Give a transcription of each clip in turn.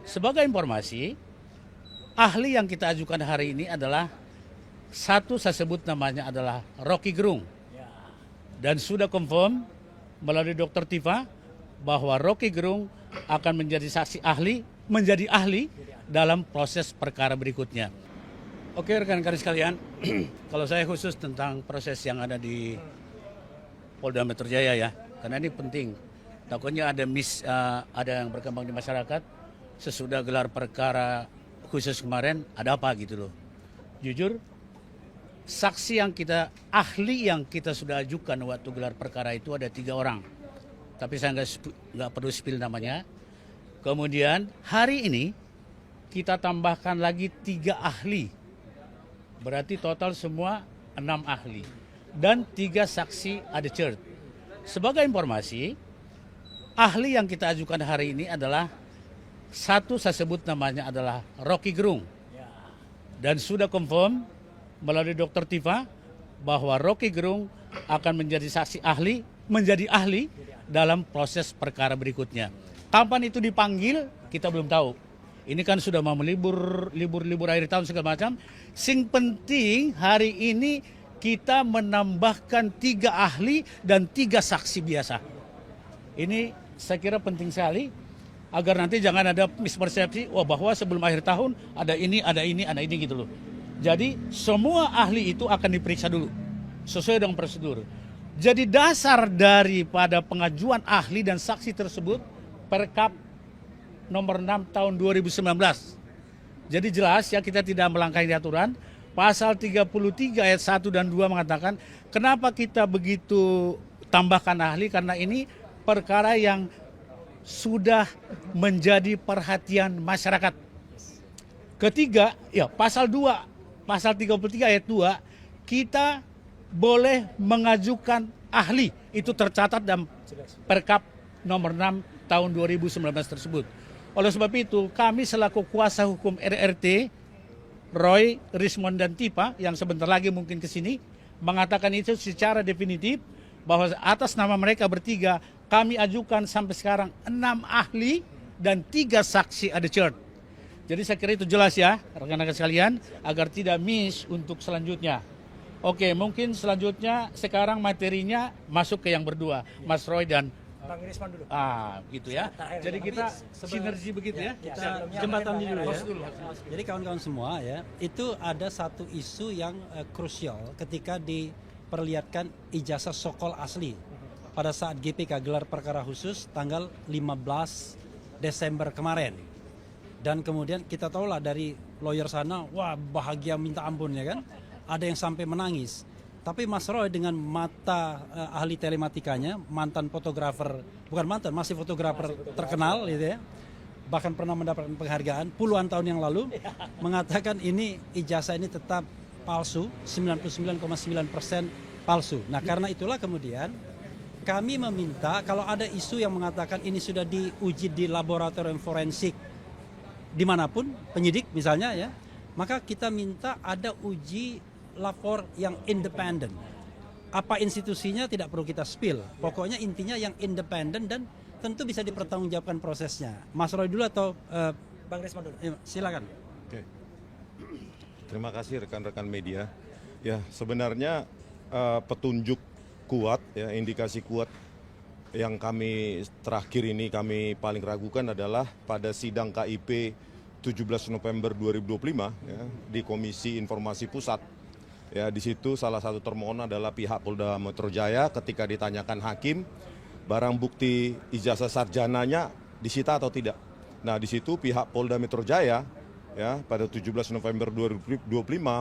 Sebagai informasi, ahli yang kita ajukan hari ini adalah satu, saya sebut namanya adalah Rocky Gerung. Dan sudah confirm melalui Dr. Tifa bahwa Rocky Gerung akan menjadi menjadi ahli dalam proses perkara berikutnya. Oke rekan-rekan sekalian, kalau saya khusus tentang proses yang ada di Polda Metro Jaya ya, karena ini penting. Takutnya ada yang berkembang di masyarakat sesudah gelar perkara khusus kemarin, ada apa gitu loh. Jujur, ahli yang kita sudah ajukan waktu gelar perkara itu ada 3 orang. Tapi saya nggak perlu spill namanya. Kemudian hari ini kita tambahkan lagi 3 ahli. Berarti total semua 6 ahli. Dan 3 saksi adjured. Sebagai informasi, ahli yang kita ajukan hari ini adalah satu, saya sebut namanya adalah Rocky Gerung. Dan sudah confirm melalui Dr. Tifa bahwa Rocky Gerung akan menjadi ahli dalam proses perkara berikutnya. Kapan itu dipanggil kita belum tahu. Ini kan sudah mau libur akhir tahun segala macam. Sing penting hari ini kita menambahkan 3 ahli dan 3 saksi biasa. Ini saya kira penting sekali agar nanti jangan ada mispersepsi bahwa sebelum akhir tahun ada ini gitu loh. Jadi semua ahli itu akan diperiksa dulu sesuai dengan prosedur. Jadi dasar daripada pengajuan ahli dan saksi tersebut Perkap nomor 6 tahun 2019. Jadi jelas ya, kita tidak melangkahi aturan. Pasal 33 ayat 1 dan 2 mengatakan kenapa kita begitu tambahkan ahli, karena ini perkara yang sudah menjadi perhatian masyarakat. Ketiga, ya pasal 33 ayat 2, kita boleh mengajukan ahli. Itu tercatat dalam Perkap nomor 6 tahun 2019 tersebut. Oleh sebab itu, kami selaku kuasa hukum RRT, Roy, Rismond, dan Tifa, yang sebentar lagi mungkin ke sini, mengatakan itu secara definitif bahwa atas nama mereka bertiga, kami ajukan sampai sekarang 6 ahli dan 3 saksi adjured. Jadi saya kira itu jelas ya, rekan-rekan sekalian, agar tidak miss untuk selanjutnya. Oke, mungkin selanjutnya sekarang materinya masuk ke yang berdua, Mas Roy dan Bang Risman dulu. Gitu ya. Jadi kita sinergi begitu ya. Kita jembatan dulu ya. Jadi kawan-kawan semua ya, itu ada satu isu yang krusial ketika diperlihatkan ijazah sokol asli pada saat GPK gelar perkara khusus tanggal 15 Desember kemarin. Dan kemudian kita tahulah dari lawyer sana, wah bahagia minta ampun ya kan. Ada yang sampai menangis. Tapi Mas Roy dengan mata ahli telematikanya, mantan fotografer, masih fotografer terkenal gitu ya. Bahkan pernah mendapatkan penghargaan puluhan tahun yang lalu, mengatakan ini ijazah ini tetap palsu, 99,9% palsu. Nah karena itulah kemudian kami meminta kalau ada isu yang mengatakan ini sudah diuji di laboratorium forensik dimanapun, penyidik misalnya ya, maka kita minta ada uji lapor yang independen. Apa institusinya tidak perlu kita spill. Pokoknya intinya yang independen dan tentu bisa dipertanggungjawabkan prosesnya. Mas Roy dulu atau Bang Risman dulu. Silakan. Oke. Terima kasih rekan-rekan media. Ya sebenarnya petunjuk kuat, ya indikasi kuat yang kami terakhir ini kami paling ragukan adalah pada sidang KIP 17 November 2025 ya, di Komisi Informasi Pusat. Ya, di situ salah satu termohon adalah pihak Polda Metro Jaya. Ketika ditanyakan hakim, barang bukti ijazah sarjananya disita atau tidak. Nah, di situ pihak Polda Metro Jaya ya pada 17 November 2025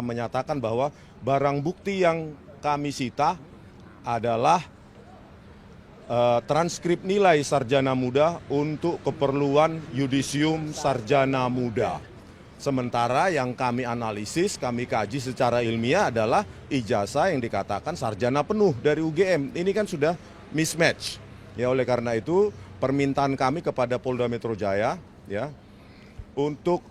menyatakan bahwa barang bukti yang kami sita adalah transkrip nilai sarjana muda untuk keperluan yudisium sarjana muda. Sementara yang kami analisis, kami kaji secara ilmiah adalah ijazah yang dikatakan sarjana penuh dari UGM. Ini kan sudah mismatch. Ya oleh karena itu permintaan kami kepada Polda Metro Jaya ya untuk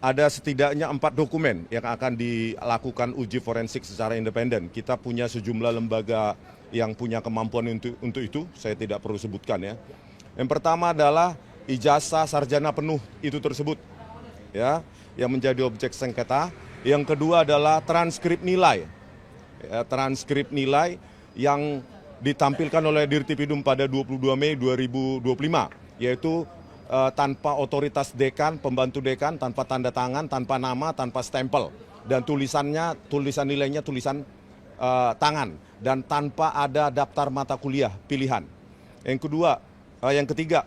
ada setidaknya 4 dokumen yang akan dilakukan uji forensik secara independen. Kita punya sejumlah lembaga yang punya kemampuan untuk itu, saya tidak perlu sebutkan ya. Yang pertama adalah ijazah sarjana penuh itu tersebut, ya, yang menjadi objek sengketa. Yang kedua adalah transkrip nilai, ya, transkrip nilai yang ditampilkan oleh Dirtipidum pada 22 Mei 2025, yaitu tanpa otoritas dekan, pembantu dekan, tanpa tanda tangan, tanpa nama, tanpa stempel, dan tulisan nilainya tulisan tangan, dan tanpa ada daftar mata kuliah pilihan. Yang ketiga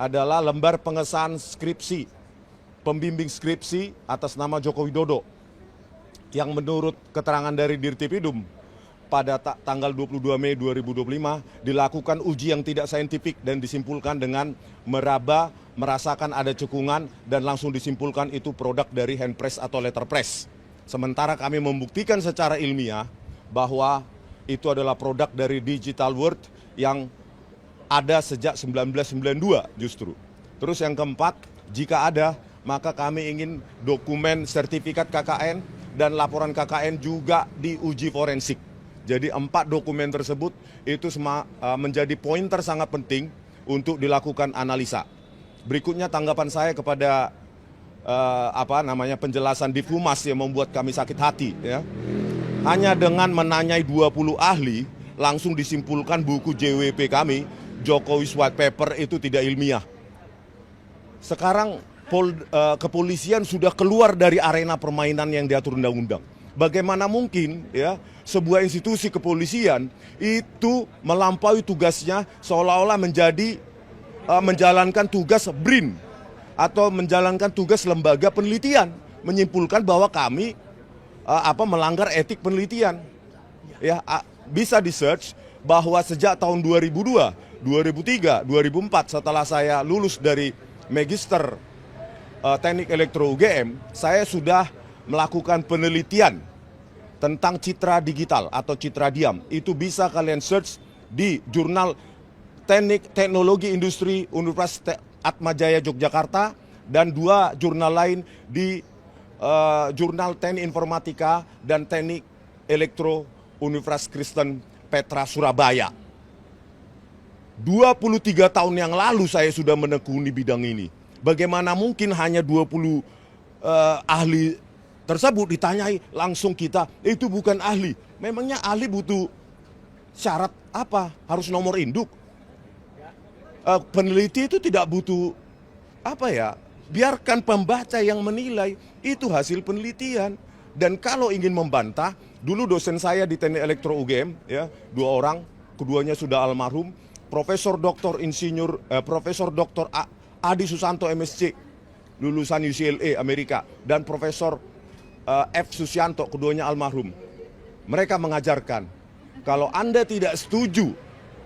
adalah lembar pengesahan skripsi, pembimbing skripsi atas nama Joko Widodo, yang menurut keterangan dari Dirtipidum pada tanggal 22 Mei 2025 dilakukan uji yang tidak saintifik dan disimpulkan dengan meraba, merasakan ada cekungan, dan langsung disimpulkan itu produk dari hand press atau letter press. Sementara kami membuktikan secara ilmiah bahwa itu adalah produk dari digital world yang ada sejak 1992 justru. Terus yang keempat, jika ada, maka kami ingin dokumen sertifikat KKN dan laporan KKN juga diuji forensik. Jadi 4 dokumen tersebut itu menjadi pointer sangat penting untuk dilakukan analisa. Berikutnya tanggapan saya kepada penjelasan Div Humas yang membuat kami sakit hati, ya. Hanya dengan menanyai 20 ahli langsung disimpulkan buku JWP kami, Jokowi's White Paper, itu tidak ilmiah. Sekarang kepolisian sudah keluar dari arena permainan yang diatur undang-undang. Bagaimana mungkin, ya, sebuah institusi kepolisian itu melampaui tugasnya seolah-olah menjalankan tugas BRIN atau menjalankan tugas lembaga penelitian, menyimpulkan bahwa kami melanggar etik penelitian. Ya, bisa di-search bahwa sejak tahun 2002, 2003, 2004 setelah saya lulus dari Magister Teknik Elektro UGM, saya sudah melakukan penelitian tentang citra digital atau citra diam. Itu bisa kalian search di jurnal Teknologi Industri Universitas Atmajaya Yogyakarta dan 2 jurnal lain di jurnal Teknik Informatika dan Teknik Elektro Universitas Kristen Petra Surabaya. 23 tahun yang lalu saya sudah menekuni bidang ini. Bagaimana mungkin hanya 20 ahli tersebut ditanyai langsung kita, itu bukan ahli. Memangnya ahli butuh syarat apa? Harus nomor induk? Peneliti itu tidak butuh biarkan pembaca yang menilai, itu hasil penelitian. Dan kalau ingin membantah, dulu dosen saya di Teknik Elektro UGM, ya, 2 orang, keduanya sudah almarhum, Profesor Dr. Adi Susanto MSc, lulusan UCLA Amerika, dan Profesor F. Susianto, keduanya almarhum. Mereka mengajarkan, kalau Anda tidak setuju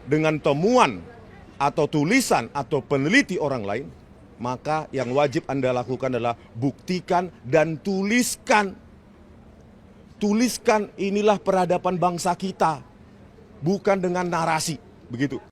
dengan temuan atau tulisan atau peneliti orang lain, maka yang wajib Anda lakukan adalah buktikan dan tuliskan. Tuliskan, inilah peradaban bangsa kita, bukan dengan narasi, begitu.